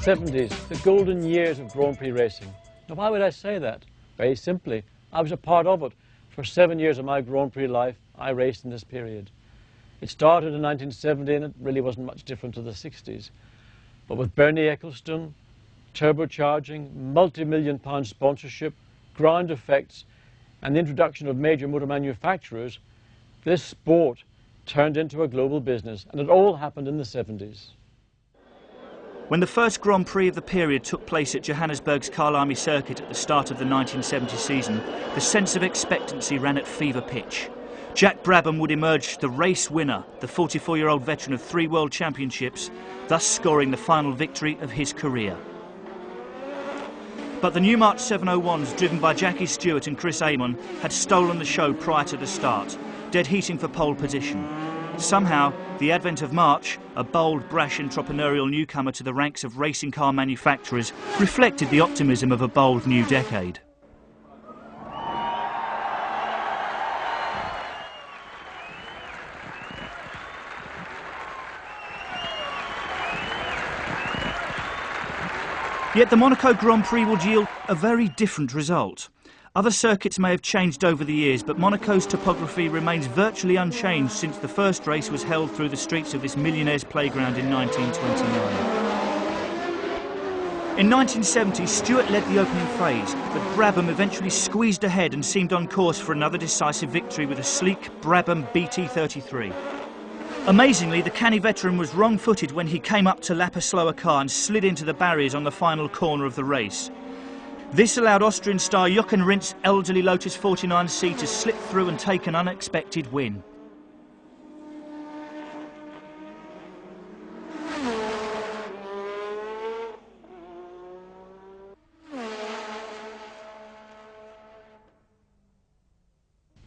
70s, the golden years of Grand Prix racing. Now, why would I say that? Very simply, I was a part of it. For 7 years of my Grand Prix life, I raced in this period. It started in 1970 and it really wasn't much different to the 60s. But with Bernie Ecclestone, turbocharging, multi-million-pound sponsorship, ground effects, and the introduction of major motor manufacturers, this sport turned into a global business, and it all happened in the 70s. When the first Grand Prix of the period took place at Johannesburg's Kyalami circuit at the start of the 1970 season, the sense of expectancy ran at fever pitch. Jack Brabham would emerge the race winner, the 44-year-old veteran of 3 World Championships, thus scoring the final victory of his career. But the Newmart 701s, driven by Jackie Stewart and Chris Amon, had stolen the show prior to the start, dead heating for pole position. Somehow, the advent of March, a bold, brash, entrepreneurial newcomer to the ranks of racing car manufacturers, reflected the optimism of a bold new decade. Yet the Monaco Grand Prix would yield a very different result. Other circuits may have changed over the years, but Monaco's topography remains virtually unchanged since the first race was held through the streets of this millionaire's playground in 1929. In 1970, Stewart led the opening phase, but Brabham eventually squeezed ahead and seemed on course for another decisive victory with a sleek Brabham BT33. Amazingly, the canny veteran was wrong-footed when he came up to lap a slower car and slid into the barriers on the final corner of the race. This allowed Austrian star Jochen Rindt's elderly Lotus 49C to slip through and take an unexpected win.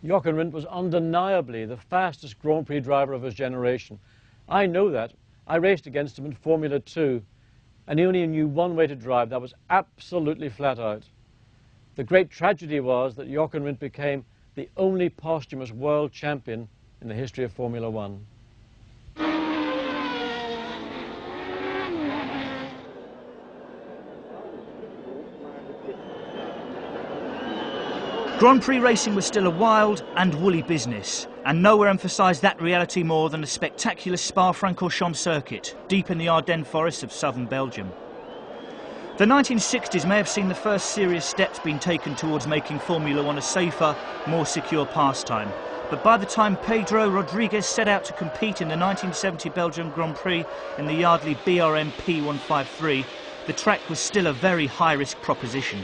Jochen Rindt was undeniably the fastest Grand Prix driver of his generation. I know that. I raced against him in Formula 2. And he only knew one way to drive. That was absolutely flat out. The great tragedy was that Jochen Rindt became the only posthumous world champion in the history of Formula 1. Grand Prix racing was still a wild and woolly business, and nowhere emphasised that reality more than the spectacular Spa-Francorchamps circuit, deep in the Ardennes forests of southern Belgium. The 1960s may have seen the first serious steps being taken towards making Formula 1 a safer, more secure pastime, but by the time Pedro Rodriguez set out to compete in the 1970 Belgian Grand Prix in the Yardley BRM P153, the track was still a very high-risk proposition.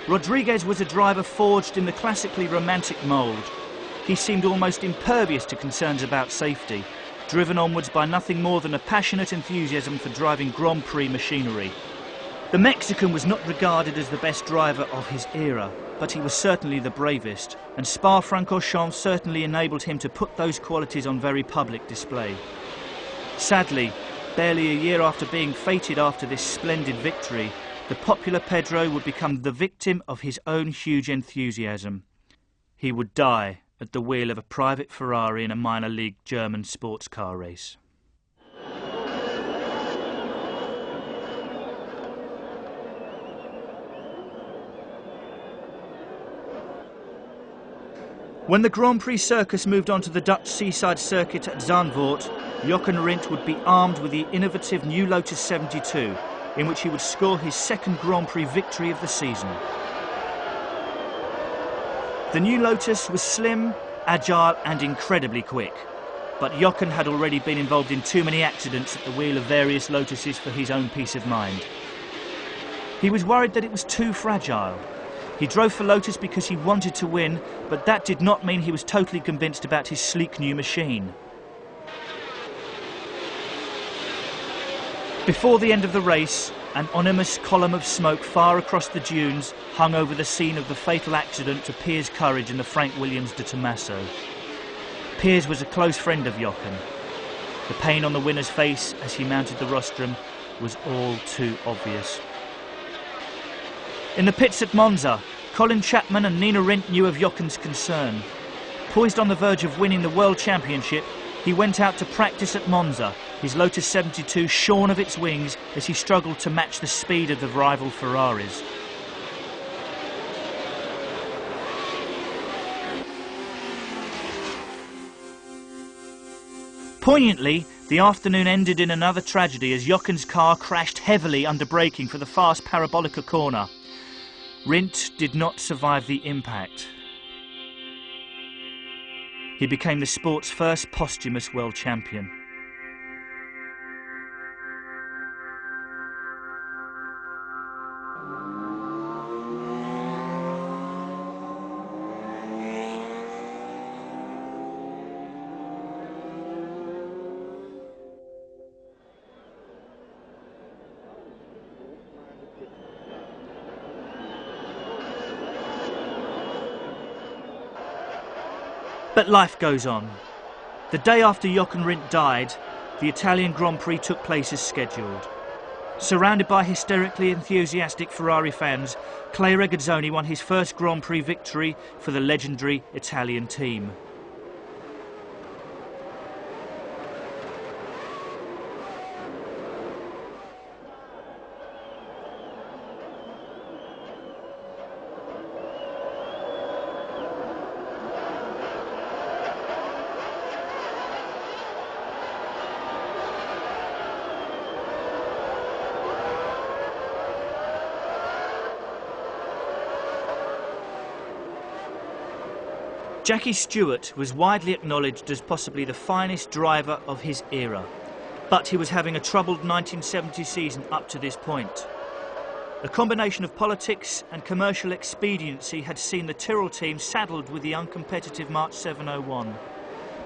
Rodriguez was a driver forged in the classically romantic mould. He seemed almost impervious to concerns about safety, driven onwards by nothing more than a passionate enthusiasm for driving Grand Prix machinery. The Mexican was not regarded as the best driver of his era, but he was certainly the bravest, and Spa-Francorchamps certainly enabled him to put those qualities on very public display. Sadly, barely a year after being feted after this splendid victory, the popular Pedro would become the victim of his own huge enthusiasm. He would die at the wheel of a private Ferrari in a minor league German sports car race. When the Grand Prix circus moved on to the Dutch seaside circuit at Zandvoort, Jochen Rindt would be armed with the innovative new Lotus 72, in which he would score his second Grand Prix victory of the season. The new Lotus was slim, agile and incredibly quick, but Jochen had already been involved in too many accidents at the wheel of various Lotuses for his own peace of mind. He was worried that it was too fragile. He drove for Lotus because he wanted to win, but that did not mean he was totally convinced about his sleek new machine. Before the end of the race, an ominous column of smoke far across the dunes hung over the scene of the fatal accident to Piers Courage and the Frank Williams de Tomaso. Piers was a close friend of Jochen. The pain on the winner's face as he mounted the rostrum was all too obvious. In the pits at Monza, Colin Chapman and Nina Rindt knew of Jochen's concern. Poised on the verge of winning the World Championship, he went out to practice at Monza, his Lotus 72 shorn of its wings as he struggled to match the speed of the rival Ferraris. Poignantly, the afternoon ended in another tragedy as Jochen's car crashed heavily under braking for the fast Parabolica corner. Rindt did not survive the impact. He became the sport's first posthumous world champion. But life goes on. The day after Jochen Rindt died, the Italian Grand Prix took place as scheduled. Surrounded by hysterically enthusiastic Ferrari fans, Clay Regazzoni won his first Grand Prix victory for the legendary Italian team. Jackie Stewart was widely acknowledged as possibly the finest driver of his era, but he was having a troubled 1970 season up to this point. A combination of politics and commercial expediency had seen the Tyrrell team saddled with the uncompetitive March 701,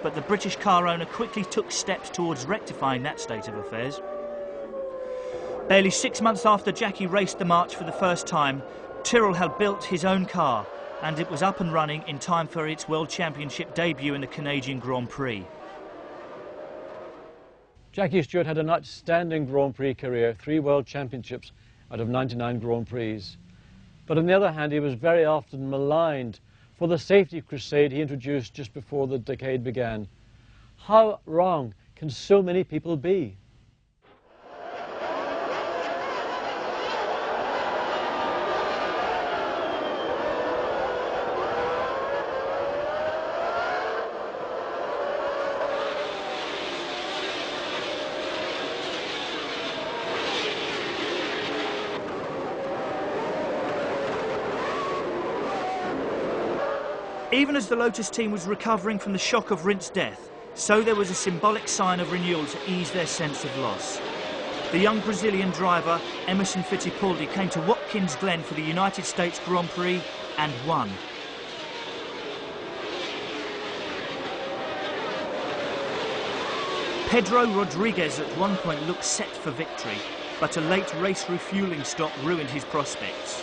but the British car owner quickly took steps towards rectifying that state of affairs. Barely 6 months after Jackie raced the March for the first time, Tyrrell had built his own car, and it was up and running in time for its World Championship debut in the Canadian Grand Prix. Jackie Stewart had an outstanding Grand Prix career, 3 World Championships out of 99 Grand Prix. But on the other hand, he was very often maligned for the safety crusade he introduced just before the decade began. How wrong can so many people be? Even as the Lotus team was recovering from the shock of Rindt's death, so there was a symbolic sign of renewal to ease their sense of loss. The young Brazilian driver, Emerson Fittipaldi, came to Watkins Glen for the United States Grand Prix and won. Pedro Rodriguez at one point looked set for victory, but a late race refuelling stop ruined his prospects.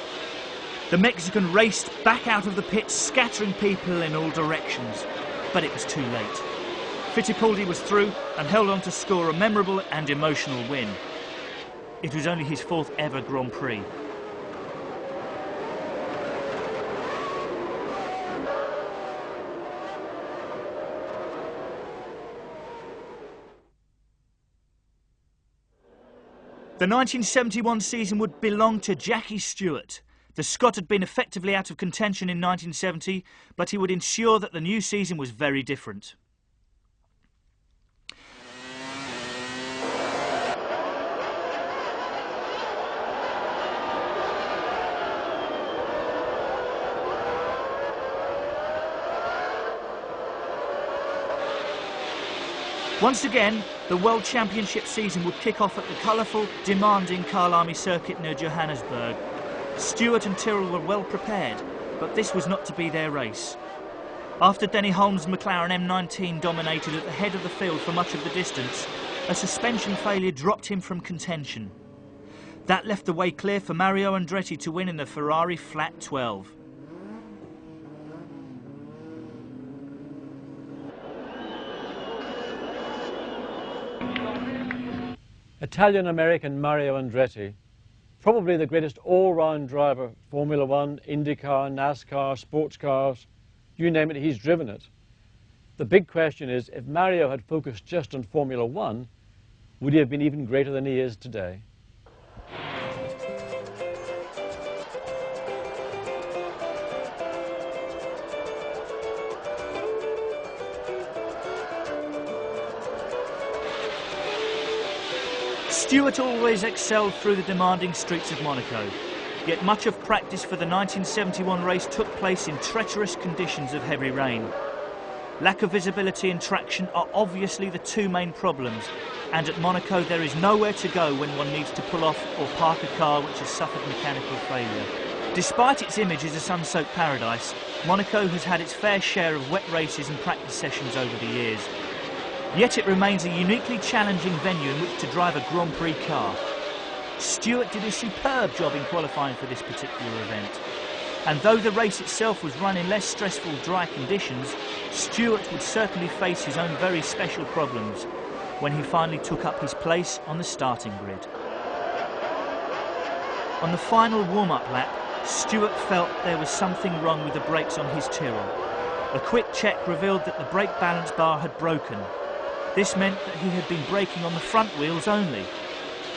The Mexican raced back out of the pits, scattering people in all directions, but it was too late. Fittipaldi was through and held on to score a memorable and emotional win. It was only his 4th ever Grand Prix. The 1971 season would belong to Jackie Stewart. The Scot had been effectively out of contention in 1970, but he would ensure that the new season was very different. Once again, the World Championship season would kick off at the colourful, demanding Kyalami circuit near Johannesburg. Stewart and Tyrrell were well prepared, but this was not to be their race. After Denny Holmes' McLaren M19 dominated at the head of the field for much of the distance, a suspension failure dropped him from contention. That left the way clear for Mario Andretti to win in the Ferrari Flat 12. Italian-American Mario Andretti, probably the greatest all-round driver, Formula One, IndyCar, NASCAR, sports cars, you name it, he's driven it. The big question is, if Mario had focused just on Formula One, would he have been even greater than he is today? Stewart always excelled through the demanding streets of Monaco, yet much of practice for the 1971 race took place in treacherous conditions of heavy rain. Lack of visibility and traction are obviously the two main problems, and at Monaco there is nowhere to go when one needs to pull off or park a car which has suffered mechanical failure. Despite its image as a sun-soaked paradise, Monaco has had its fair share of wet races and practice sessions over the years. Yet it remains a uniquely challenging venue in which to drive a Grand Prix car. Stewart did a superb job in qualifying for this particular event. And though the race itself was run in less stressful dry conditions, Stewart would certainly face his own very special problems when he finally took up his place on the starting grid. On the final warm-up lap, Stewart felt there was something wrong with the brakes on his Tyrrell. A quick check revealed that the brake balance bar had broken. This meant that he had been braking on the front wheels only,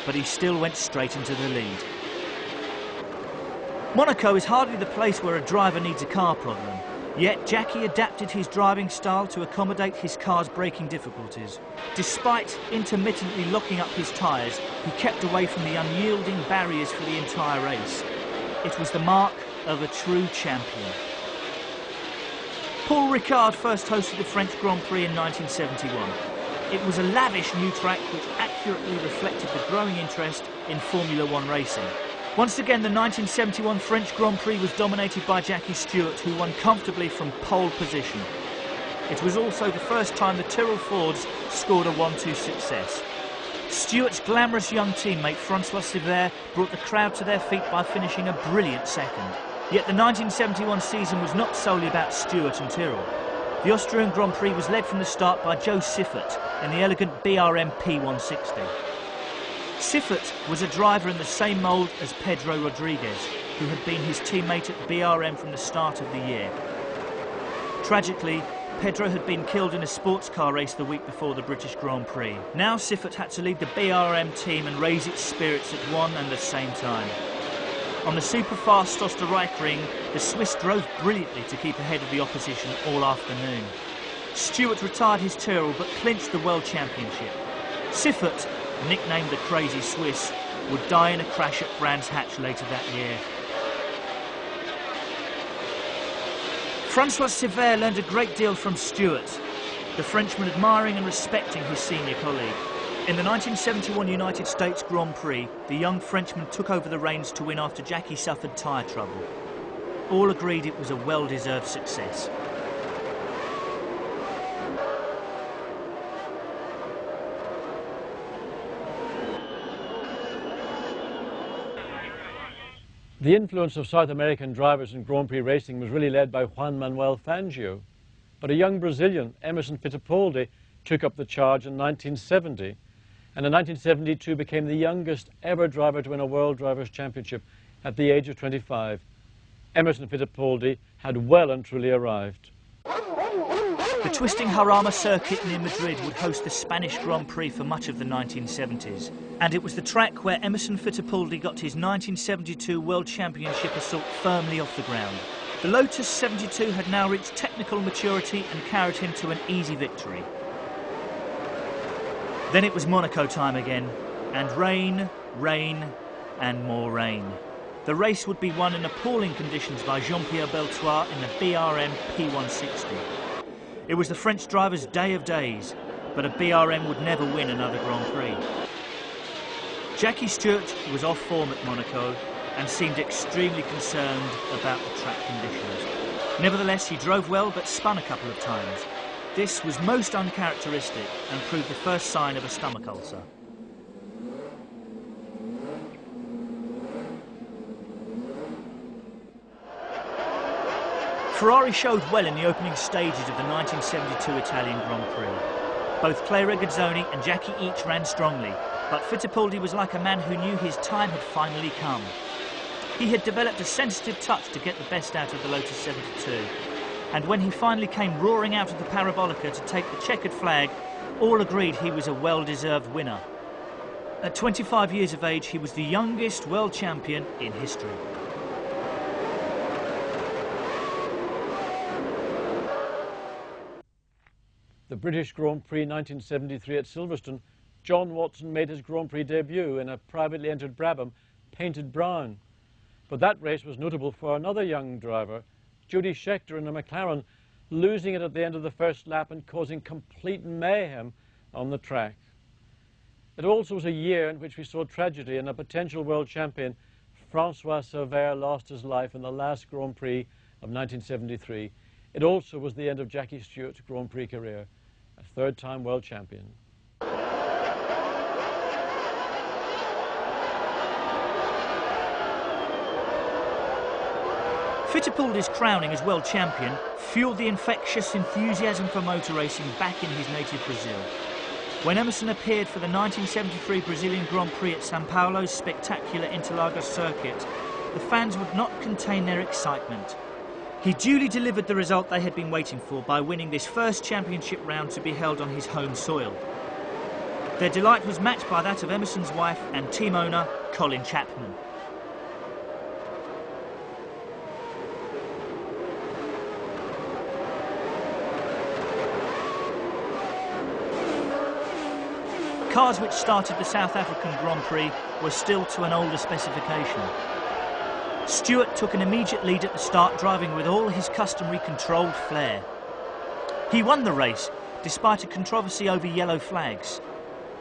but he still went straight into the lead. Monaco is hardly the place where a driver needs a car problem, yet Jackie adapted his driving style to accommodate his car's braking difficulties. Despite intermittently locking up his tyres, he kept away from the unyielding barriers for the entire race. It was the mark of a true champion. Paul Ricard first hosted the French Grand Prix in 1971. It was a lavish new track which accurately reflected the growing interest in Formula One racing. Once again, the 1971 French Grand Prix was dominated by Jackie Stewart, who won comfortably from pole position. It was also the first time the Tyrrell Fords scored a 1-2 success. Stewart's glamorous young teammate Francois Sever brought the crowd to their feet by finishing a brilliant second. Yet the 1971 season was not solely about Stewart and Tyrrell. The Austrian Grand Prix was led from the start by Joe Siffert in the elegant BRM P160. Siffert was a driver in the same mould as Pedro Rodriguez, who had been his teammate at BRM from the start of the year. Tragically, Pedro had been killed in a sports car race the week before the British Grand Prix. Now Siffert had to lead the BRM team and raise its spirits at one and the same time. On the super-fast Osterreich-ring, the Swiss drove brilliantly to keep ahead of the opposition all afternoon. Stewart retired his Tyrrell but clinched the World Championship. Siffert, nicknamed the Crazy Swiss, would die in a crash at Brands Hatch later that year. Francois Sever learned a great deal from Stewart, the Frenchman admiring and respecting his senior colleague. In the 1971 United States Grand Prix, the young Frenchman took over the reins to win after Jackie suffered tyre trouble. All agreed it was a well-deserved success. The influence of South American drivers in Grand Prix racing was really led by Juan Manuel Fangio. But a young Brazilian, Emerson Fittipaldi, took up the charge in 1970. And in 1972 became the youngest ever driver to win a World Drivers' Championship at the age of 25. Emerson Fittipaldi had well and truly arrived. The twisting Jarama circuit near Madrid would host the Spanish Grand Prix for much of the 1970s. And it was the track where Emerson Fittipaldi got his 1972 World Championship assault firmly off the ground. The Lotus 72 had now reached technical maturity and carried him to an easy victory. Then it was Monaco time again, and rain, rain, and more rain. The race would be won in appalling conditions by Jean-Pierre Beltois in the BRM P160. It was the French driver's day of days, but a BRM would never win another Grand Prix. Jackie Stewart was off form at Monaco and seemed extremely concerned about the track conditions. Nevertheless, he drove well but spun a couple of times. This was most uncharacteristic and proved the first sign of a stomach ulcer. Ferrari showed well in the opening stages of the 1972 Italian Grand Prix. Both Clay Regazzoni and Jackie each ran strongly, but Fittipaldi was like a man who knew his time had finally come. He had developed a sensitive touch to get the best out of the Lotus 72. and when he finally came roaring out of the parabolica to take the checkered flag, all agreed he was a well-deserved winner. At 25 years of age, he was the youngest world champion in history. The British Grand Prix 1973 at Silverstone, John Watson made his Grand Prix debut in a privately entered Brabham painted brown. But that race was notable for another young driver, Jody Scheckter in a McLaren, losing it at the end of the first lap and causing complete mayhem on the track. It also was a year in which we saw tragedy, and a potential world champion, Francois Silver, lost his life in the last Grand Prix of 1973. It also was the end of Jackie Stewart's Grand Prix career, a third-time world champion. Fittipaldi's crowning as world champion fueled the infectious enthusiasm for motor racing back in his native Brazil. When Emerson appeared for the 1973 Brazilian Grand Prix at São Paulo's spectacular Interlagos circuit, the fans would not contain their excitement. He duly delivered the result they had been waiting for by winning this first championship round to be held on his home soil. Their delight was matched by that of Emerson's wife and team owner, Colin Chapman. Cars which started the South African Grand Prix were still to an older specification. Stewart took an immediate lead at the start, driving with all his customary controlled flair. He won the race, despite a controversy over yellow flags.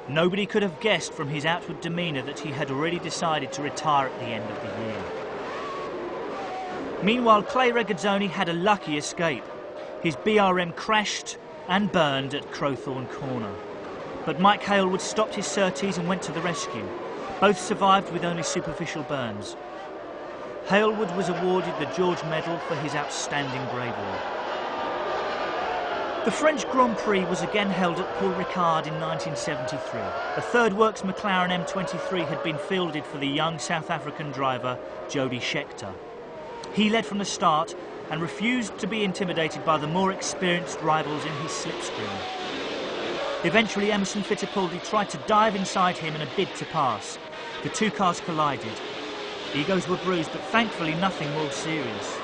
Nobody could have guessed from his outward demeanour that he had already decided to retire at the end of the year. Meanwhile, Clay Regazzoni had a lucky escape. His BRM crashed and burned at Crowthorne Corner. But Mike Hailwood stopped his surtees and went to the rescue. Both survived with only superficial burns. Hailwood was awarded the George Medal for his outstanding bravery. The French Grand Prix was again held at Paul Ricard in 1973. A third works McLaren M23 had been fielded for the young South African driver Jody Scheckter. He led from the start and refused to be intimidated by the more experienced rivals in his slipstream. Eventually, Emerson Fittipaldi tried to dive inside him in a bid to pass. The two cars collided. Egos were bruised, but thankfully nothing more serious.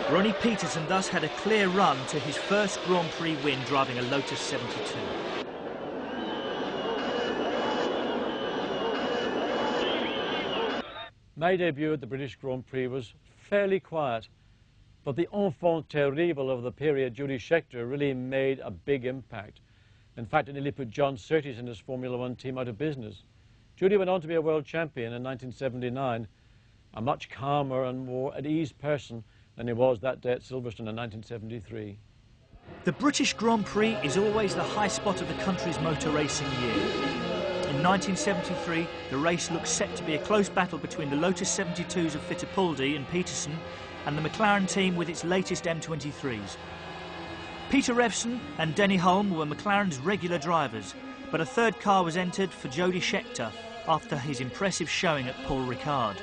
Ronnie Peterson thus had a clear run to his first Grand Prix win driving a Lotus 72. My debut at the British Grand Prix was fairly quiet, but the enfant terrible of the period, Jody Scheckter, really made a big impact. In fact, it nearly put John Surtees and his Formula One team out of business. Jody went on to be a world champion in 1979, a much calmer and more at ease person than he was that day at Silverstone in 1973. The British Grand Prix is always the high spot of the country's motor racing year. In 1973, the race looked set to be a close battle between the Lotus 72s of Fittipaldi and Peterson and the McLaren team with its latest M23s. Peter Revson and Denny Hulme were McLaren's regular drivers, but a third car was entered for Jody Scheckter after his impressive showing at Paul Ricard.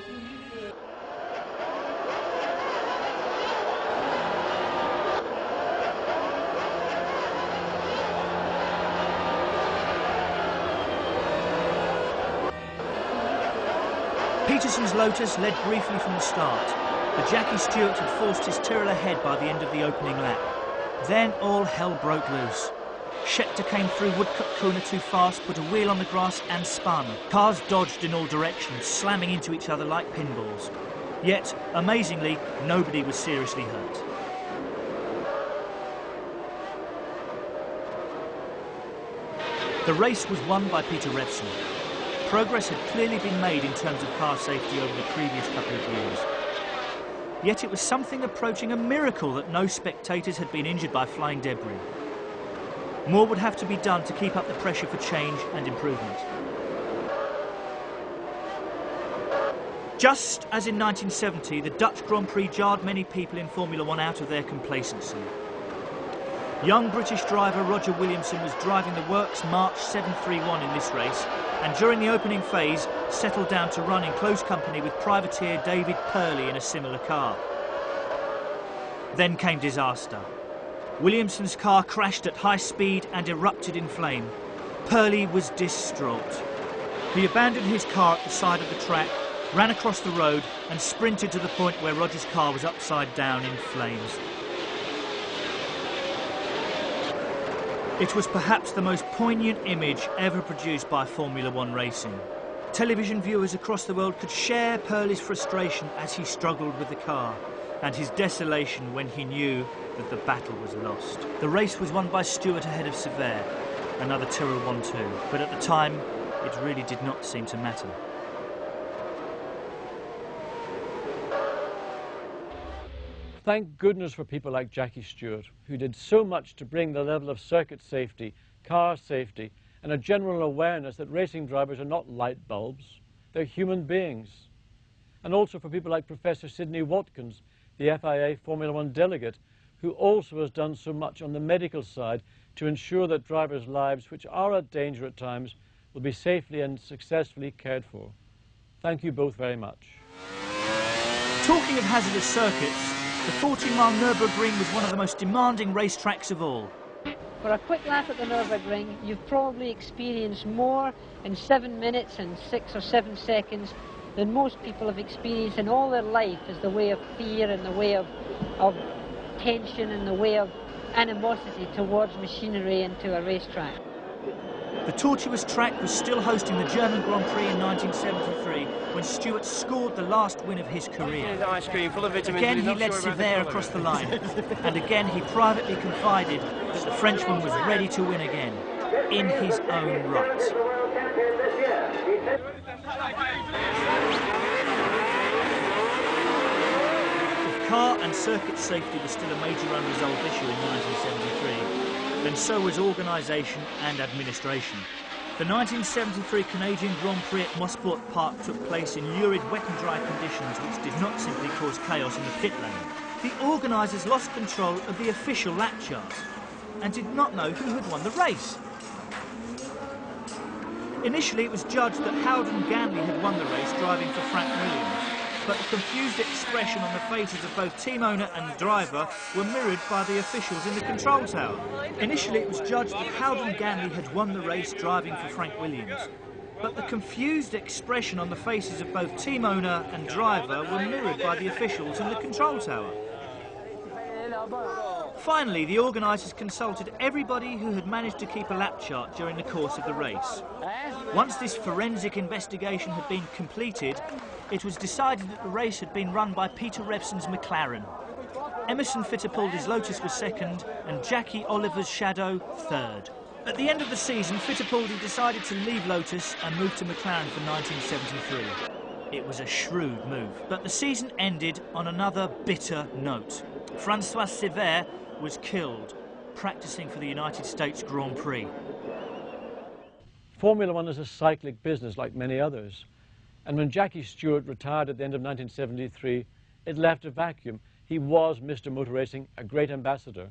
Peterson's Lotus led briefly from the start, but Jackie Stewart had forced his Tyrrell ahead by the end of the opening lap. Then all hell broke loose. Scheckter came through Woodcut Corner too fast, put a wheel on the grass and spun. Cars dodged in all directions, slamming into each other like pinballs. Yet, amazingly, nobody was seriously hurt. The race was won by Peter Revson. Progress had clearly been made in terms of car safety over the previous couple of years. Yet it was something approaching a miracle that no spectators had been injured by flying debris. More would have to be done to keep up the pressure for change and improvement. Just as in 1970, the Dutch Grand Prix jarred many people in Formula One out of their complacency. Young British driver Roger Williamson was driving the works March 731 in this race, and during the opening phase settled down to run in close company with privateer David Purley in a similar car. Then came disaster. Williamson's car crashed at high speed and erupted in flame. Purley was distraught. He abandoned his car at the side of the track, ran across the road and sprinted to the point where Roger's car was upside down in flames. It was perhaps the most poignant image ever produced by Formula One racing. Television viewers across the world could share Purley's frustration as he struggled with the car, and his desolation when he knew that the battle was lost. The race was won by Stewart ahead of Sever, another Tyrrell 1-2, but at the time it really did not seem to matter. Thank goodness for people like Jackie Stewart, who did so much to bring the level of circuit safety, car safety, and a general awareness that racing drivers are not light bulbs, they're human beings. And also for people like Professor Sidney Watkins, the FIA Formula One delegate, who also has done so much on the medical side to ensure that drivers' lives, which are at danger at times, will be safely and successfully cared for. Thank you both very much. Talking of hazardous circuits, the 40-mile Nürburgring was one of the most demanding racetracks of all. For a quick lap at the Nürburgring, you've probably experienced more in 7 minutes and 6 or 7 seconds than most people have experienced in all their life, as the way of fear and the way of tension and the way of animosity towards machinery and to a racetrack. The tortuous track was still hosting the German Grand Prix in 1973 when Stewart scored the last win of his career. Ice cream full of vitamins. Again he led Sever across the line, and again he privately confided that the Frenchman was ready to win again, in his own right. If car and circuit safety was still a major unresolved issue in 1973, then so was organisation and administration. The 1973 Canadian Grand Prix at Mosport Park took place in lurid wet and dry conditions which did not simply cause chaos in the pit lane. The organisers lost control of the official lap chart and did not know who had won the race. Initially it was judged that Howden Ganley had won the race driving for Frank Williams, but the confused expression on the faces of both team owner and driver were mirrored by the officials in the control tower. Initially it was judged that Howden Ganley had won the race driving for Frank Williams, but the confused expression on the faces of both team owner and driver were mirrored by the officials in the control tower. Finally, the organisers consulted everybody who had managed to keep a lap chart during the course of the race. Once this forensic investigation had been completed, it was decided that the race had been run by Peter Revson's McLaren. Emerson Fittipaldi's Lotus was second and Jackie Oliver's Shadow third. At the end of the season, Fittipaldi decided to leave Lotus and move to McLaren for 1973. It was a shrewd move, but the season ended on another bitter note. François Sever was killed practising for the United States Grand Prix. Formula One is a cyclic business like many others. And when Jackie Stewart retired at the end of 1973, it left a vacuum. He was Mr. Motor Racing, a great ambassador.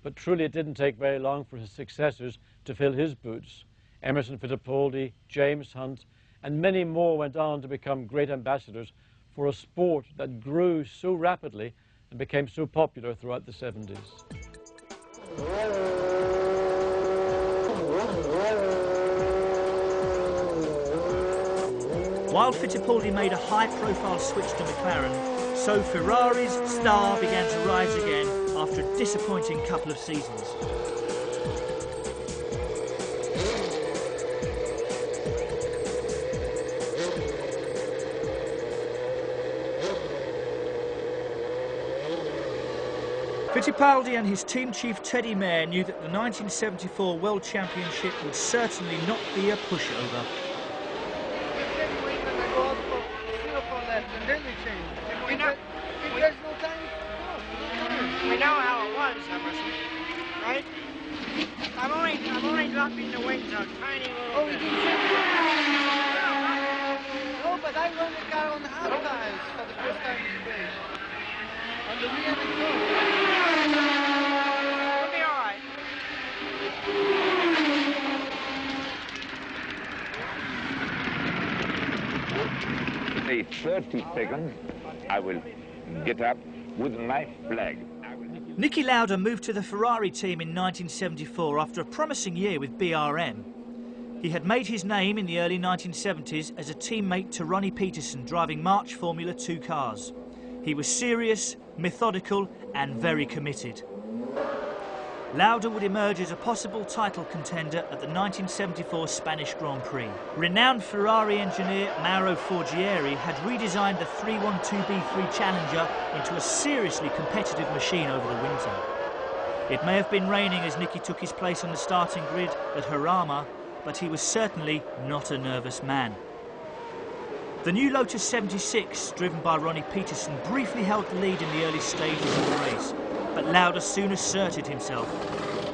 But truly it didn't take very long for his successors to fill his boots. Emerson Fittipaldi, James Hunt, and many more went on to become great ambassadors for a sport that grew so rapidly and became so popular throughout the 70s. While Fittipaldi made a high-profile switch to McLaren, so Ferrari's star began to rise again after a disappointing couple of seasons. Fittipaldi and his team chief Teddy Mayer knew that the 1974 World Championship would certainly not be a pushover. We know how it was, Emerson, right? I'm only dropping the wings a tiny little bit. No, but I run the car on hard tires for the first time today. On the rear and It'll be all right. In 30 seconds, I will get up with my flag. Niki Lauda moved to the Ferrari team in 1974 after a promising year with BRM. He had made his name in the early 1970s as a teammate to Ronnie Peterson driving March Formula 2 cars. He was serious, methodical and very committed. Lauda would emerge as a possible title contender at the 1974 Spanish Grand Prix. Renowned Ferrari engineer Mauro Forgieri had redesigned the 312B3 Challenger into a seriously competitive machine over the winter. It may have been raining as Niki took his place on the starting grid at Jarama, but he was certainly not a nervous man. The new Lotus 76, driven by Ronnie Peterson, briefly held the lead in the early stages of the race, but Lauda soon asserted himself.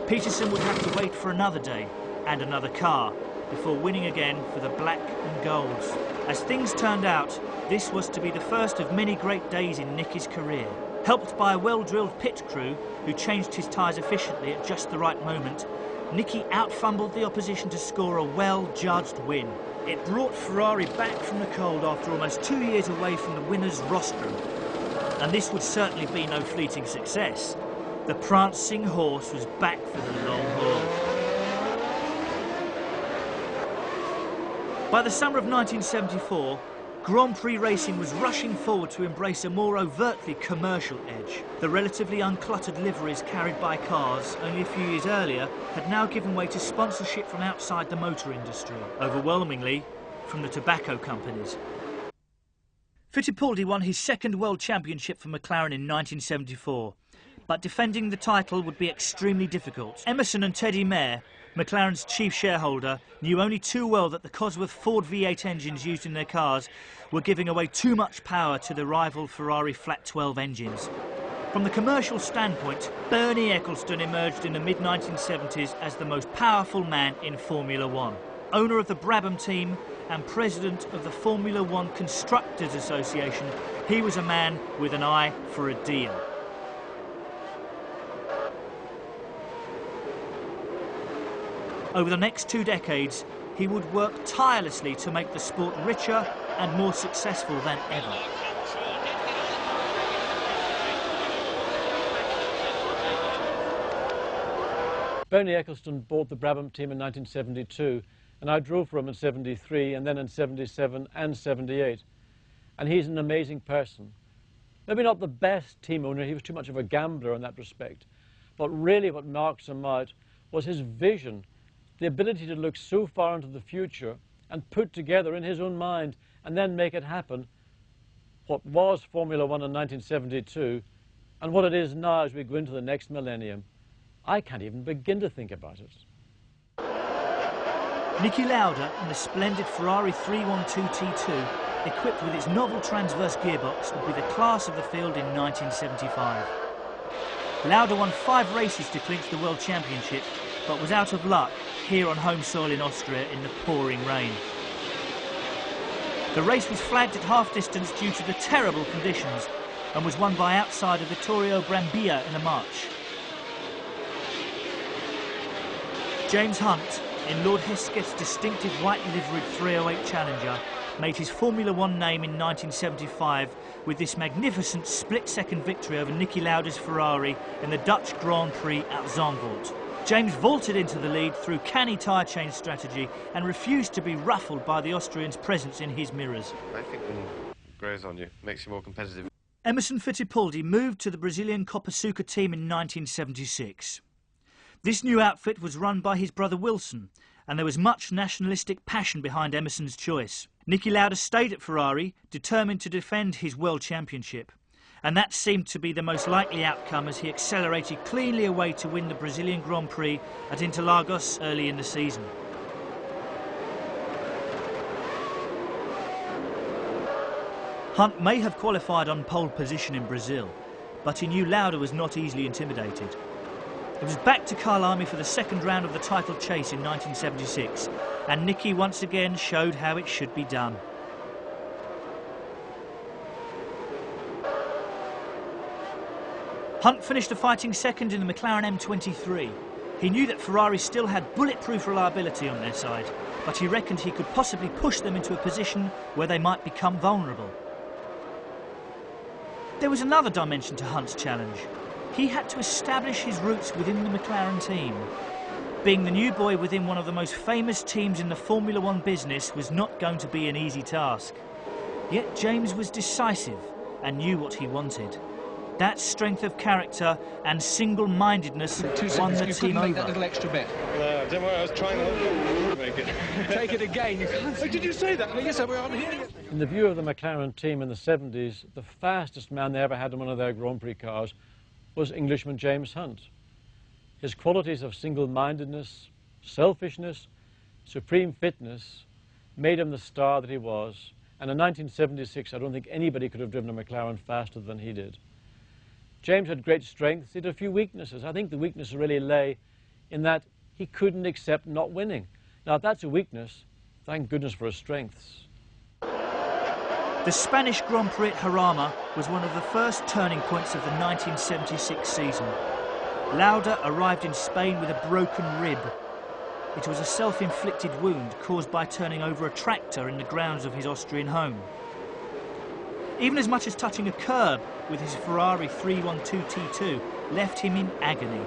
Peterson would have to wait for another day and another car before winning again for the black and golds. As things turned out, this was to be the first of many great days in Niki's career. Helped by a well-drilled pit crew who changed his tyres efficiently at just the right moment, Niki out-fumbled the opposition to score a well-judged win. It brought Ferrari back from the cold after almost 2 years away from the winner's rostrum. And this would certainly be no fleeting success. The prancing horse was back for the long haul. By the summer of 1974, Grand Prix racing was rushing forward to embrace a more overtly commercial edge. The relatively uncluttered liveries carried by cars only a few years earlier had now given way to sponsorship from outside the motor industry, overwhelmingly from the tobacco companies. Fittipaldi won his second world championship for McLaren in 1974, but defending the title would be extremely difficult. Emerson and Teddy Mayer, McLaren's chief shareholder, knew only too well that the Cosworth Ford V8 engines used in their cars were giving away too much power to the rival Ferrari flat 12 engines. From the commercial standpoint, Bernie Ecclestone emerged in the mid-1970s as the most powerful man in Formula One. Owner of the Brabham team and president of the Formula One Constructors Association, he was a man with an eye for a deal. Over the next 2 decades, he would work tirelessly to make the sport richer and more successful than ever. Bernie Ecclestone bought the Brabham team in 1972, and I drove for him in 73 and then in 77 and 78. And he's an amazing person. Maybe not the best team owner, he was too much of a gambler in that respect. But really what marks him out was his vision, the ability to look so far into the future and put together in his own mind and then make it happen what was Formula One in 1972 and what it is now as we go into the next millennium. I can't even begin to think about it. Niki Lauda and the splendid Ferrari 312 T2, equipped with its novel transverse gearbox, would be the class of the field in 1975. Lauda won 5 races to clinch the World Championship, but was out of luck here on home soil in Austria in the pouring rain. The race was flagged at half distance due to the terrible conditions and was won by outsider Vittorio Brambilla in the march. James Hunt, in Lord Hesketh's distinctive white liveried 308 Challenger, made his Formula One name in 1975 with this magnificent split-second victory over Niki Lauda's Ferrari in the Dutch Grand Prix at Zandvoort. James vaulted into the lead through canny tyre change strategy and refused to be ruffled by the Austrian's presence in his mirrors. I think when it grows on you, it makes you more competitive. Emerson Fittipaldi moved to the Brazilian Copersucar team in 1976. This new outfit was run by his brother Wilson, and there was much nationalistic passion behind Emerson's choice. Niki Lauda stayed at Ferrari, determined to defend his world championship. And that seemed to be the most likely outcome as he accelerated cleanly away to win the Brazilian Grand Prix at Interlagos early in the season. Hunt may have qualified on pole position in Brazil, but he knew Lauda was not easily intimidated. It was back to Kyalami for the second round of the title chase in 1976, and Niki once again showed how it should be done. Hunt finished a fighting second in the McLaren M23. He knew that Ferrari still had bulletproof reliability on their side, but he reckoned he could possibly push them into a position where they might become vulnerable. There was another dimension to Hunt's challenge. he had to establish his roots within the McLaren team. Being the new boy within one of the most famous teams in the Formula One business was not going to be an easy task. Yet James was decisive and knew what he wanted. That strength of character and single-mindedness won the team over. That little extra bit. No, don't worry, I was trying to make it. Take it again. You can't. Oh, did you say that? Yes, I'm hearing it. In the view of the McLaren team in the 70s, the fastest man they ever had in one of their Grand Prix cars was Englishman James Hunt. His qualities of single-mindedness, selfishness, supreme fitness made him the star that he was. And in 1976, I don't think anybody could have driven a McLaren faster than he did. James had great strengths. He had a few weaknesses. I think the weaknesses really lay in that he couldn't accept not winning. Now, if that's a weakness, thank goodness for his strengths. The Spanish Grand Prix at Jarama was one of the first turning points of the 1976 season. Lauda arrived in Spain with a broken rib. It was a self-inflicted wound caused by turning over a tractor in the grounds of his Austrian home. Even as much as touching a curb with his Ferrari 312 T2 left him in agony.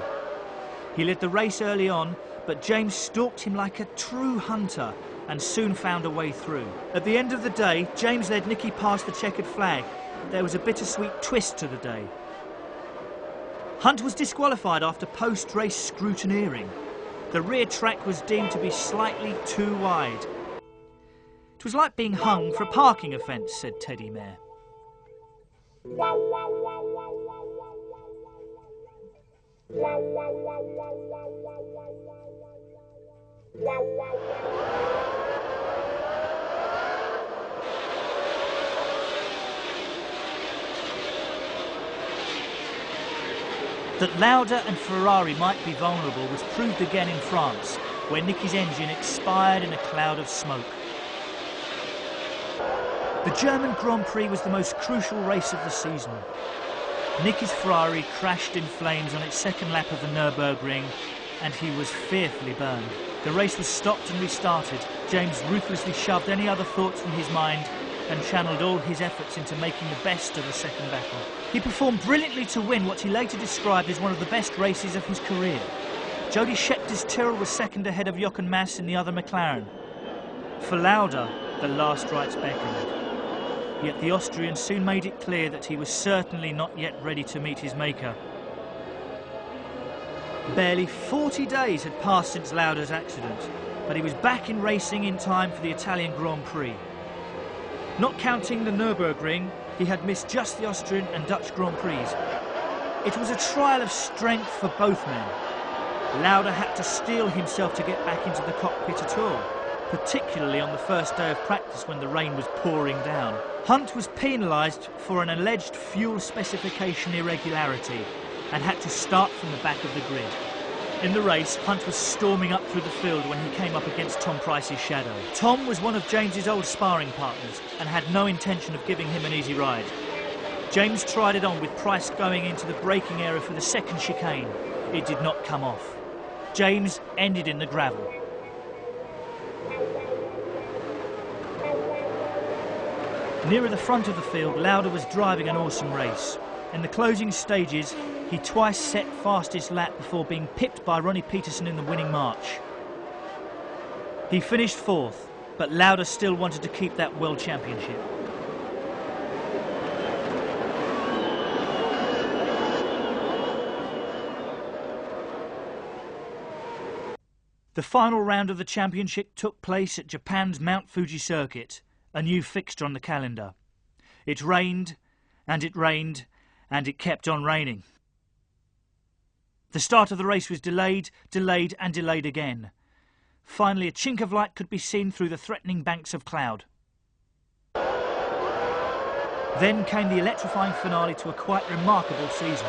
He led the race early on, but James stalked him like a true hunter and soon found a way through. At the end of the day, James led Nicky past the checkered flag. There was a bittersweet twist to the day. Hunt was disqualified after post-race scrutineering. The rear track was deemed to be slightly too wide. It was like being hung for a parking offence, said Teddy Mayer. That Lauda and Ferrari might be vulnerable was proved again in France, where Nicky's engine expired in a cloud of smoke. The German Grand Prix was the most crucial race of the season. Nicky's Ferrari crashed in flames on its second lap of the Nürburgring, and he was fearfully burned. The race was stopped and restarted. James ruthlessly shoved any other thoughts from his mind and channeled all his efforts into making the best of the second battle. He performed brilliantly to win what he later described as one of the best races of his career. Jody Scheckter's Tyrrell was second ahead of Jochen Mass in the other McLaren. For Lauda, the last rites beckoned. Yet the Austrian soon made it clear that he was certainly not yet ready to meet his maker. Barely 40 days had passed since Lauda's accident, but he was back in racing in time for the Italian Grand Prix. Not counting the Nürburgring, he had missed just the Austrian and Dutch Grand Prix. It was a trial of strength for both men. Lauda had to steel himself to get back into the cockpit at all, particularly on the first day of practice when the rain was pouring down. Hunt was penalised for an alleged fuel specification irregularity and had to start from the back of the grid. In the race, Hunt was storming up through the field when he came up against Tom Price's shadow. Tom was one of James's old sparring partners and had no intention of giving him an easy ride. James tried it on with Price going into the braking area for the second chicane. It did not come off. James ended in the gravel. Nearer the front of the field, Lauda was driving an awesome race. In the closing stages, he twice set fastest lap before being pipped by Ronnie Peterson in the winning march. He finished fourth, but Lauda still wanted to keep that world championship. The final round of the championship took place at Japan's Mount Fuji circuit, a new fixture on the calendar. It rained, and it rained, and it kept on raining. The start of the race was delayed, delayed and delayed again. Finally, a chink of light could be seen through the threatening banks of cloud. Then came the electrifying finale to a quite remarkable season.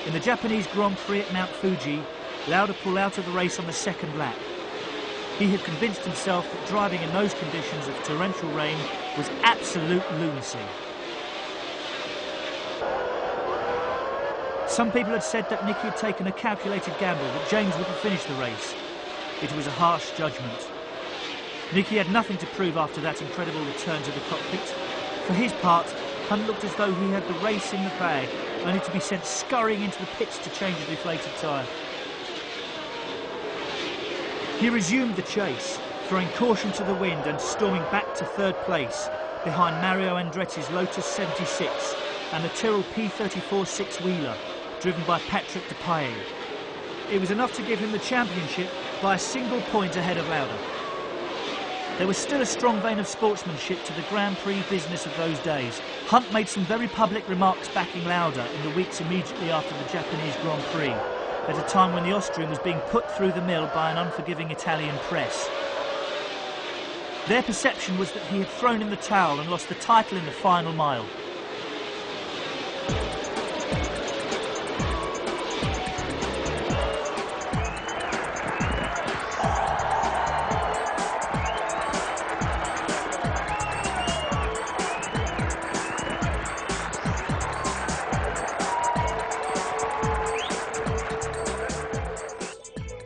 In the Japanese Grand Prix at Mount Fuji, Lauda pulled out of the race on the second lap. He had convinced himself that driving in those conditions of torrential rain was absolute lunacy. Some people had said that Nicky had taken a calculated gamble that James wouldn't finish the race. It was a harsh judgment. Nicky had nothing to prove after that incredible return to the cockpit. For his part, Hunt looked as though he had the race in the bag only to be sent scurrying into the pits to change a deflated tyre. He resumed the chase, throwing caution to the wind and storming back to third place behind Mario Andretti's Lotus 76 and the Tyrrell P34 six-wheeler driven by Patrick Depailler. It was enough to give him the championship by a single point ahead of Lauda. There was still a strong vein of sportsmanship to the Grand Prix business of those days. Hunt made some very public remarks backing Lauda in the weeks immediately after the Japanese Grand Prix, at a time when the Austrian was being put through the mill by an unforgiving Italian press. Their perception was that he had thrown in the towel and lost the title in the final mile.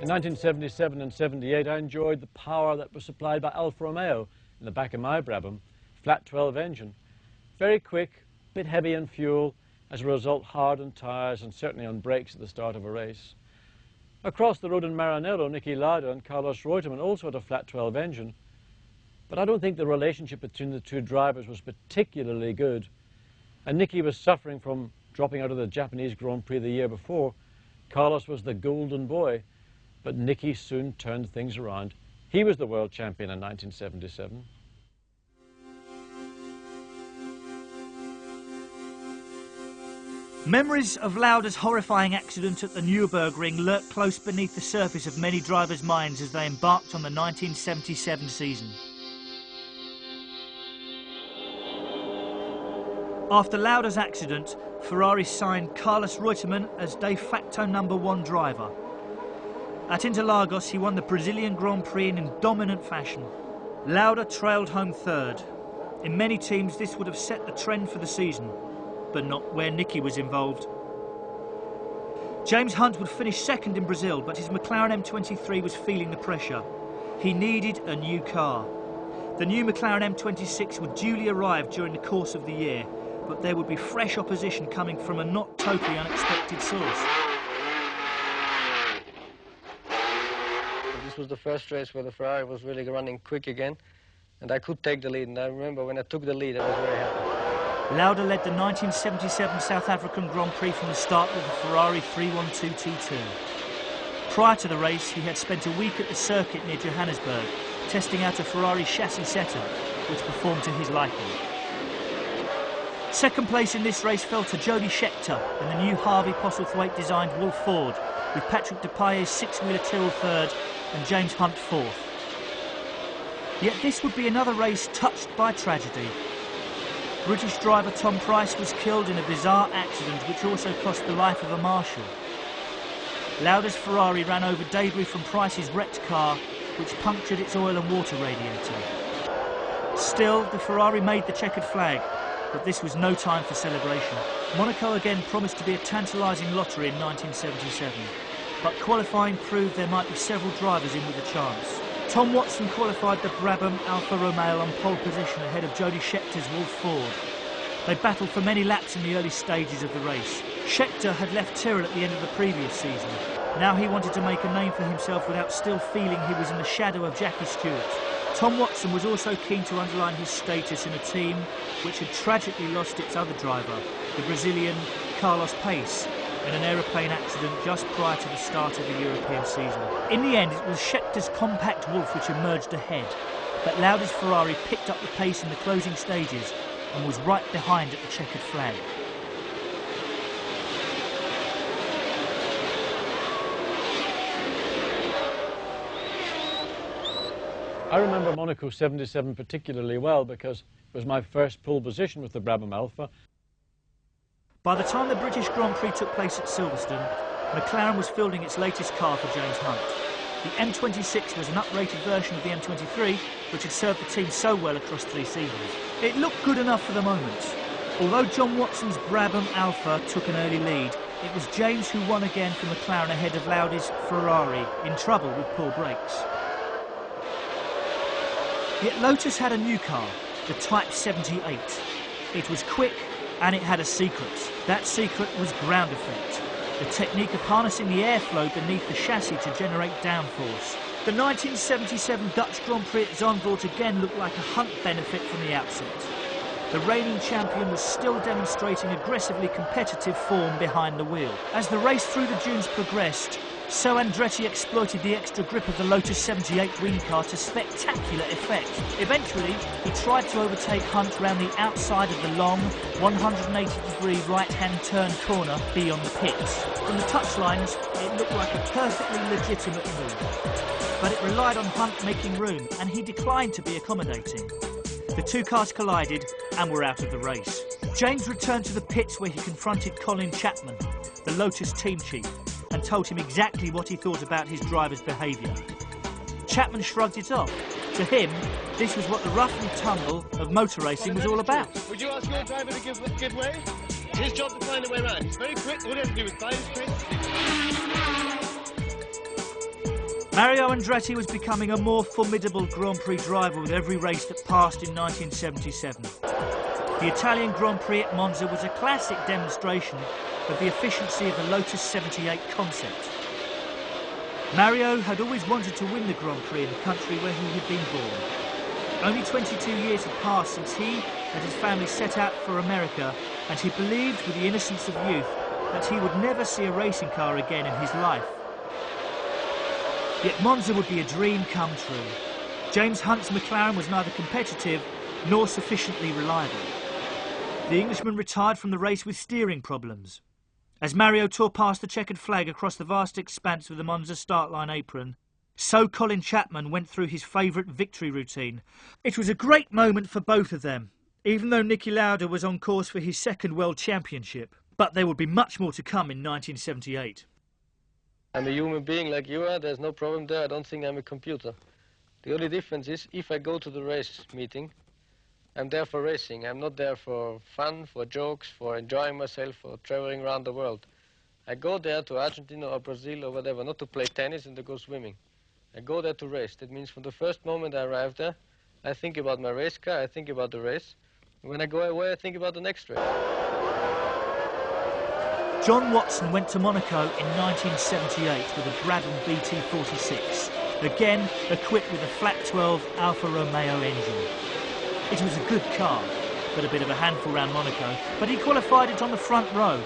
In 1977 and 78, I enjoyed the power that was supplied by Alfa Romeo in the back of my Brabham, flat 12 engine. Very quick, bit heavy in fuel, as a result hard on tyres and certainly on brakes at the start of a race. Across the road in Maranello, Niki Lauda and Carlos Reutemann also had a flat 12 engine, but I don't think the relationship between the two drivers was particularly good. And Niki was suffering from dropping out of the Japanese Grand Prix the year before. Carlos was the golden boy. But Niki soon turned things around. He was the world champion in 1977. Memories of Lauda's horrifying accident at the Nürburgring lurk close beneath the surface of many drivers' minds as they embarked on the 1977 season. After Lauda's accident, Ferrari signed Carlos Reutemann as de facto #1 driver. At Interlagos, he won the Brazilian Grand Prix in dominant fashion. Lauda trailed home third. In many teams, this would have set the trend for the season, but not where Niki was involved. James Hunt would finish second in Brazil, but his McLaren M23 was feeling the pressure. He needed a new car. The new McLaren M26 would duly arrive during the course of the year, but there would be fresh opposition coming from a not totally unexpected source. This was the first race where the Ferrari was really running quick again, and I could take the lead. And I remember when I took the lead, I was very happy. Lauda led the 1977 South African Grand Prix from the start with the Ferrari 312T2. Prior to the race, he had spent a week at the circuit near Johannesburg, testing out a Ferrari chassis setup, which performed to his liking. Second place in this race fell to Jody Scheckter in the new Harvey Postlethwaite designed Wolf Ford, with Patrick Depailler's six-wheeler Tyrrell third and James Hunt fourth. Yet this would be another race touched by tragedy. British driver Tom Price was killed in a bizarre accident which also cost the life of a marshal. Lauda's Ferrari ran over debris from Price's wrecked car, which punctured its oil and water radiator. Still, the Ferrari made the checkered flag, but this was no time for celebration. Monaco again promised to be a tantalising lottery in 1977, but qualifying proved there might be several drivers in with a chance. Tom Watson qualified the Brabham Alfa Romeo on pole position ahead of Jody Scheckter's Wolf Ford. They battled for many laps in the early stages of the race. Scheckter had left Tyrrell at the end of the previous season. Now he wanted to make a name for himself without still feeling he was in the shadow of Jackie Stewart. Tom Watson was also keen to underline his status in a team which had tragically lost its other driver, the Brazilian Carlos Pace, in an aeroplane accident just prior to the start of the European season. In the end, it was Scheckter's compact Wolf which emerged ahead, but Lauda's Ferrari picked up the pace in the closing stages and was right behind at the checkered flag. I remember Monaco 77 particularly well because it was my first pole position with the Brabham Alfa. By the time the British Grand Prix took place at Silverstone, McLaren was fielding its latest car for James Hunt. The M26 was an uprated version of the M23, which had served the team so well across 3 seasons. It looked good enough for the moment. Although John Watson's Brabham Alfa took an early lead, it was James who won again for McLaren ahead of Lauda's Ferrari, in trouble with poor brakes. Yet Lotus had a new car, the Type 78. It was quick, And it had a secret. That secret was ground effect, the technique of harnessing the airflow beneath the chassis to generate downforce. The 1977 Dutch Grand Prix at Zandvoort again looked like a Hunt benefit from the outset. The reigning champion was still demonstrating aggressively competitive form behind the wheel. As the race through the dunes progressed, so Andretti exploited the extra grip of the Lotus 78 wing car to spectacular effect. Eventually, he tried to overtake Hunt round the outside of the long, 180-degree right-hand turn corner beyond the pits. From the touchlines, it looked like a perfectly legitimate move. But it relied on Hunt making room, and he declined to be accommodating. The two cars collided and were out of the race. James returned to the pits where he confronted Colin Chapman, the Lotus team chief, and told him exactly what he thought about his driver's behaviour. Chapman shrugged it off. To him, this was what the rough and tumble of motor racing was all about. Would you ask your driver to give way? It's his job to find a way around. He's very quick. All he has to do is find his quick. Mario Andretti was becoming a more formidable Grand Prix driver with every race that passed in 1977. The Italian Grand Prix at Monza was a classic demonstration of the efficiency of the Lotus 78 concept. Mario had always wanted to win the Grand Prix in the country where he had been born. Only 22 years had passed since he and his family set out for America, and he believed with the innocence of youth that he would never see a racing car again in his life. Yet Monza would be a dream come true. James Hunt's McLaren was neither competitive nor sufficiently reliable. The Englishman retired from the race with steering problems. As Mario tore past the checkered flag across the vast expanse of the Monza start line apron, so Colin Chapman went through his favourite victory routine. It was a great moment for both of them, even though Niki Lauda was on course for his second World Championship. But there would be much more to come in 1978. I'm a human being like you are, there's no problem there. I don't think I'm a computer. The only difference is, if I go to the race meeting, I'm there for racing. I'm not there for fun, for jokes, for enjoying myself, for traveling around the world. I go there to Argentina or Brazil or whatever, not to play tennis and to go swimming. I go there to race. That means from the first moment I arrive there, I think about my race car, I think about the race. When I go away, I think about the next race. John Watson went to Monaco in 1978 with a Brabham BT46, again equipped with a flat 12 Alfa Romeo engine. It was a good car, but a bit of a handful round Monaco, but he qualified it on the front row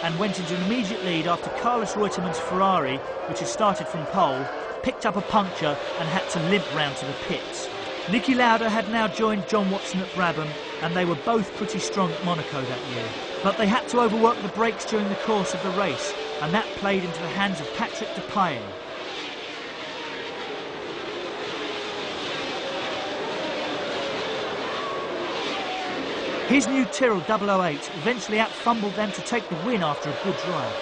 and went into an immediate lead after Carlos Reutemann's Ferrari, which had started from pole, picked up a puncture and had to limp round to the pits. Niki Lauda had now joined John Watson at Brabham, and they were both pretty strong at Monaco that year. But they had to overwork the brakes during the course of the race, and that played into the hands of Patrick Depailler. His new Tyrrell 008 eventually out-fumbled them to take the win after a good drive.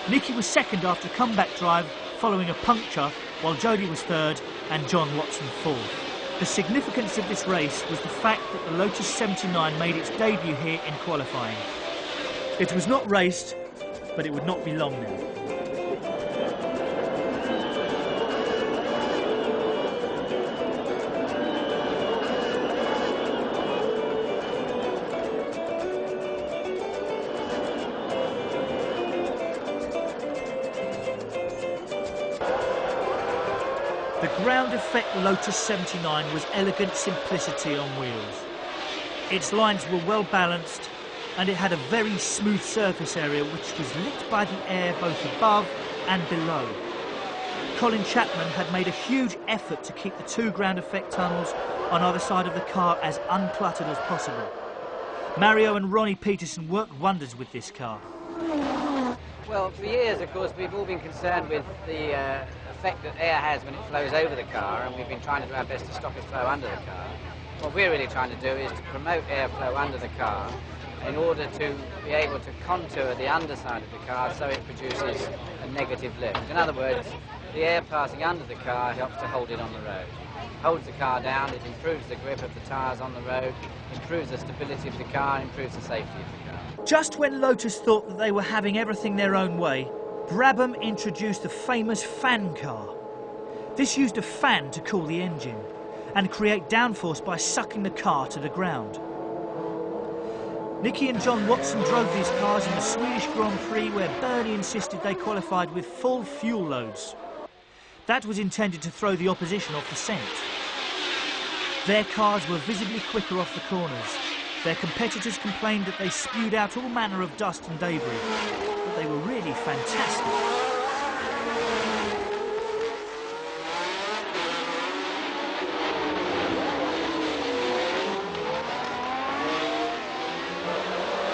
Niki was second after a comeback drive following a puncture, while Jody was third and John Watson fourth. The significance of this race was the fact that the Lotus 79 made its debut here in qualifying. It was not raced, but it would not be long now. The ground effect Lotus 79 was elegant simplicity on wheels. Its lines were well balanced, and it had a very smooth surface area which was lit by the air both above and below. Colin Chapman had made a huge effort to keep the two ground effect tunnels on either side of the car as uncluttered as possible. Mario and Ronnie Peterson worked wonders with this car. Well, for years, of course, we've all been concerned with the effect that air has when it flows over the car, and we've been trying to do our best to stop it flow under the car. What we're really trying to do is to promote airflow under the car in order to be able to contour the underside of the car so it produces a negative lift. In other words, the air passing under the car helps to hold it on the road. Holds the car down, it improves the grip of the tyres on the road, improves the stability of the car, improves the safety of the car. Just when Lotus thought that they were having everything their own way, Brabham introduced the famous fan car. This used a fan to cool the engine and create downforce by sucking the car to the ground. Nicky and John Watson drove these cars in the Swedish Grand Prix, where Bernie insisted they qualified with full fuel loads. That was intended to throw the opposition off the scent. Their cars were visibly quicker off the corners. Their competitors complained that they spewed out all manner of dust and debris, but they were really fantastic.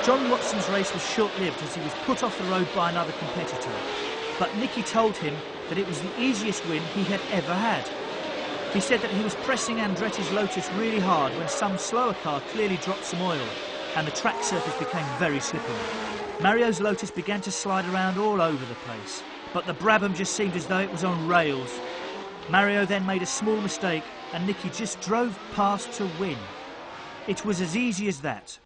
John Watson's race was short-lived as he was put off the road by another competitor, but Nicky told him that it was the easiest win he had ever had. He said that he was pressing Andretti's Lotus really hard when some slower car clearly dropped some oil and the track surface became very slippery. Mario's Lotus began to slide around all over the place, but the Brabham just seemed as though it was on rails. Mario then made a small mistake and Nicky just drove past to win. It was as easy as that.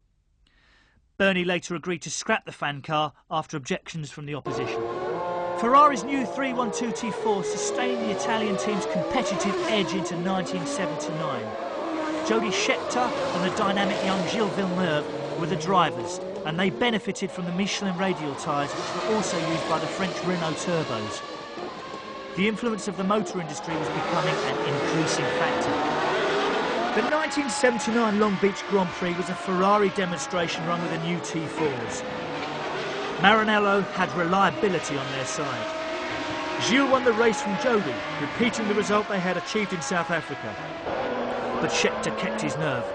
Bernie later agreed to scrap the fan car after objections from the opposition. Ferrari's new 312 T4 sustained the Italian team's competitive edge into 1979. Jody Scheckter and the dynamic young Gilles Villeneuve were the drivers, and they benefited from the Michelin radial tyres, which were also used by the French Renault turbos. The influence of the motor industry was becoming an increasing factor. The 1979 Long Beach Grand Prix was a Ferrari demonstration run with the new T4s. Maranello had reliability on their side. Gilles won the race from Jody, repeating the result they had achieved in South Africa. But Scheckter kept his nerve.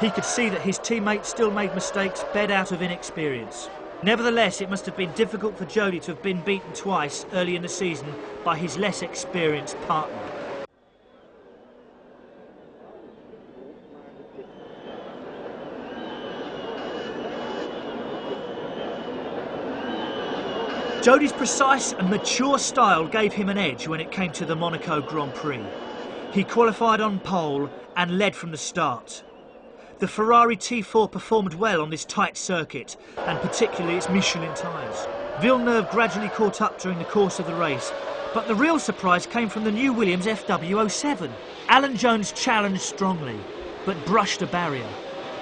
He could see that his teammates still made mistakes bed out of inexperience. Nevertheless, it must have been difficult for Jody to have been beaten twice early in the season by his less experienced partner. Jody's precise and mature style gave him an edge when it came to the Monaco Grand Prix. He qualified on pole and led from the start. The Ferrari T4 performed well on this tight circuit, and particularly its Michelin tyres. Villeneuve gradually caught up during the course of the race, but the real surprise came from the new Williams FW07. Alan Jones challenged strongly, but brushed a barrier.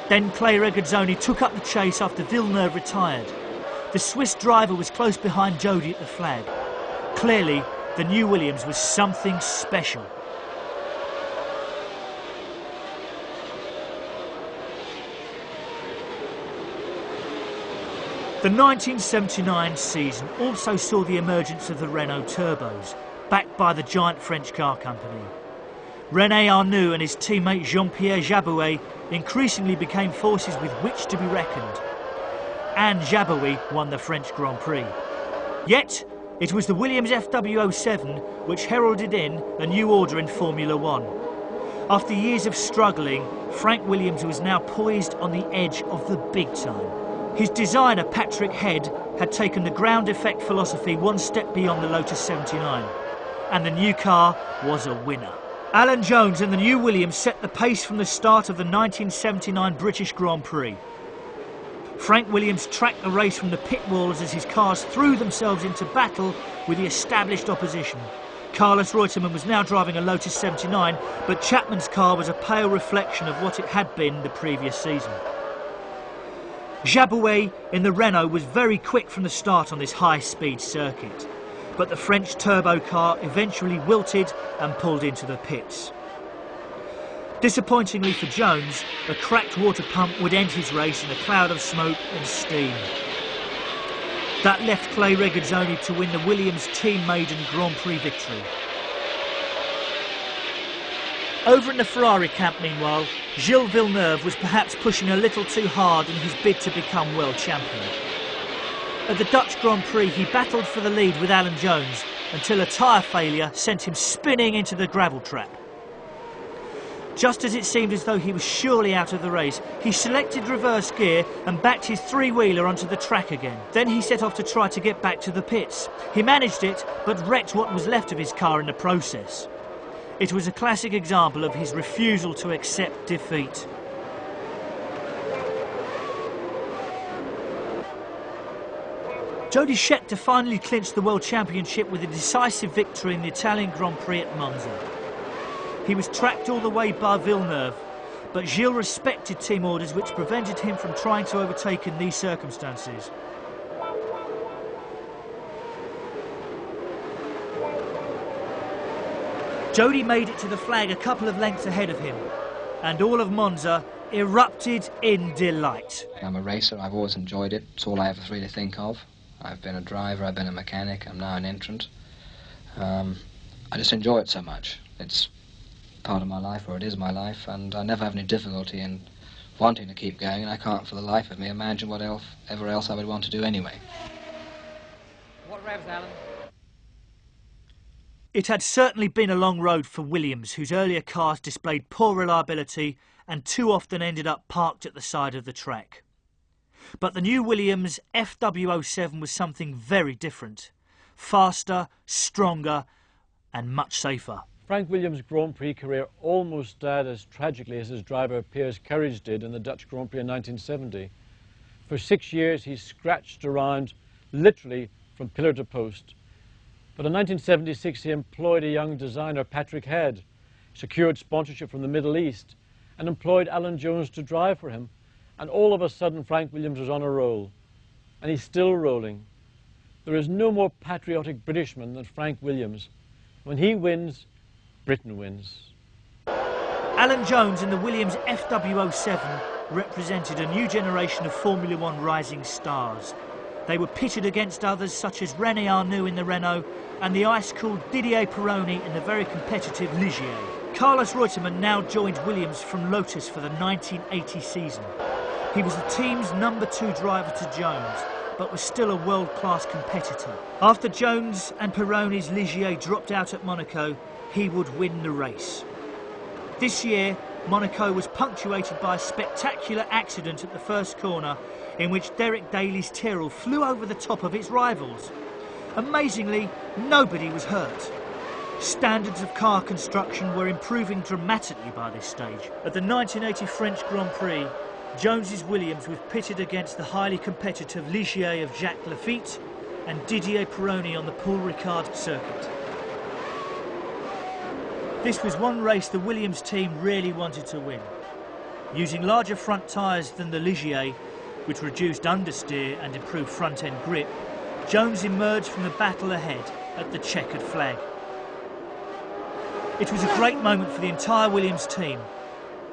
Then Clay Regazzoni took up the chase after Villeneuve retired. The Swiss driver was close behind Jody at the flag. Clearly, the new Williams was something special. The 1979 season also saw the emergence of the Renault turbos, backed by the giant French car company. René Arnoux and his teammate Jean-Pierre Jabouet increasingly became forces with which to be reckoned. And Jabouet won the French Grand Prix. Yet, it was the Williams FW07 which heralded in a new order in Formula One. After years of struggling, Frank Williams was now poised on the edge of the big time. His designer, Patrick Head, had taken the ground effect philosophy one step beyond the Lotus 79. And the new car was a winner. Alan Jones and the new Williams set the pace from the start of the 1979 British Grand Prix. Frank Williams tracked the race from the pit walls as his cars threw themselves into battle with the established opposition. Carlos Reutemann was now driving a Lotus 79, but Chapman's car was a pale reflection of what it had been the previous season. Jabouet in the Renault was very quick from the start on this high-speed circuit, but the French turbo car eventually wilted and pulled into the pits. Disappointingly for Jones, a cracked water pump would end his race in a cloud of smoke and steam. That left Clay Regazzoni to win the Williams team maiden Grand Prix victory. Over in the Ferrari camp, meanwhile, Gilles Villeneuve was perhaps pushing a little too hard in his bid to become world champion. At the Dutch Grand Prix, he battled for the lead with Alan Jones until a tyre failure sent him spinning into the gravel trap. Just as it seemed as though he was surely out of the race, he selected reverse gear and backed his three-wheeler onto the track again. Then he set off to try to get back to the pits. He managed it, but wrecked what was left of his car in the process. It was a classic example of his refusal to accept defeat. Jody Scheckter finally clinched the World Championship with a decisive victory in the Italian Grand Prix at Monza. He was tracked all the way by Villeneuve, but Gilles respected team orders, which prevented him from trying to overtake in these circumstances. Jody made it to the flag a couple of lengths ahead of him, and all of Monza erupted in delight. I'm a racer, I've always enjoyed it, it's all I ever really think of. I've been a driver, I've been a mechanic, I'm now an entrant. I just enjoy it so much. It's part of my life, or it is my life, and I never have any difficulty in wanting to keep going, and I can't for the life of me imagine whatever else I would want to do anyway. What revs, Alan? It had certainly been a long road for Williams, whose earlier cars displayed poor reliability and too often ended up parked at the side of the track. But the new Williams FW07 was something very different. Faster, stronger and much safer. Frank Williams' Grand Prix career almost died as tragically as his driver Piers Courage did in the Dutch Grand Prix in 1970. For 6 years he scratched around literally from pillar to post. But in 1976 he employed a young designer, Patrick Head, secured sponsorship from the Middle East and employed Alan Jones to drive for him. And all of a sudden Frank Williams was on a roll. And he's still rolling. There is no more patriotic Britishman than Frank Williams. When he wins, Britain wins. Alan Jones and the Williams FW07 represented a new generation of Formula One rising stars. They were pitted against others such as René Arnoux in the Renault and the ice-cooled Didier Pironi in the very competitive Ligier. Carlos Reutemann now joined Williams from Lotus for the 1980 season. He was the team's #2 driver to Jones, but was still a world-class competitor. After Jones and Pironi's Ligier dropped out at Monaco, he would win the race. This year, Monaco was punctuated by a spectacular accident at the first corner in which Derek Daly's Tyrrell flew over the top of its rivals. Amazingly, nobody was hurt. Standards of car construction were improving dramatically by this stage. At the 1980 French Grand Prix, Jones's Williams was pitted against the highly competitive Ligier of Jacques Lafitte and Didier Pironi on the Paul Ricard circuit. This was one race the Williams team really wanted to win. Using larger front tyres than the Ligier, which reduced understeer and improved front-end grip, Jones emerged from the battle ahead at the checkered flag. It was a great moment for the entire Williams team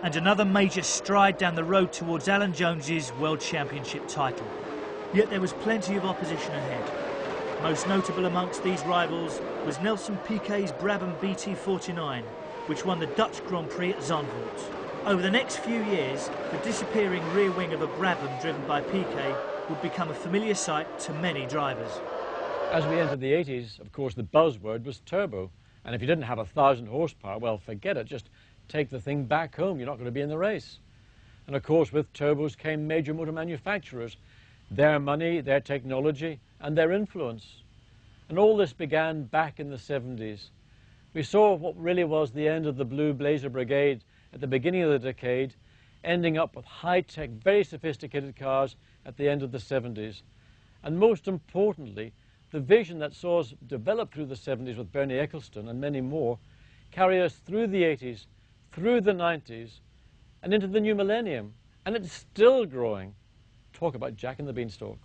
and another major stride down the road towards Alan Jones's World Championship title. Yet there was plenty of opposition ahead. Most notable amongst these rivals was Nelson Piquet's Brabham BT49, which won the Dutch Grand Prix at Zandvoort. Over the next few years, the disappearing rear wing of a Brabham driven by Piquet would become a familiar sight to many drivers. As we entered the 80s, of course, the buzzword was turbo. And if you didn't have 1,000 horsepower, well, forget it. Just take the thing back home. You're not going to be in the race. And of course, with turbos came major motor manufacturers, their money, their technology, and their influence. And all this began back in the 70s. We saw what really was the end of the Blue Blazer Brigade at the beginning of the decade, ending up with high-tech, very sophisticated cars at the end of the 70s. And most importantly, the vision that saw us develop through the 70s with Bernie Ecclestone and many more, carry us through the 80s, through the 90s, and into the new millennium. And it's still growing. Talk about Jack and the Beanstalk.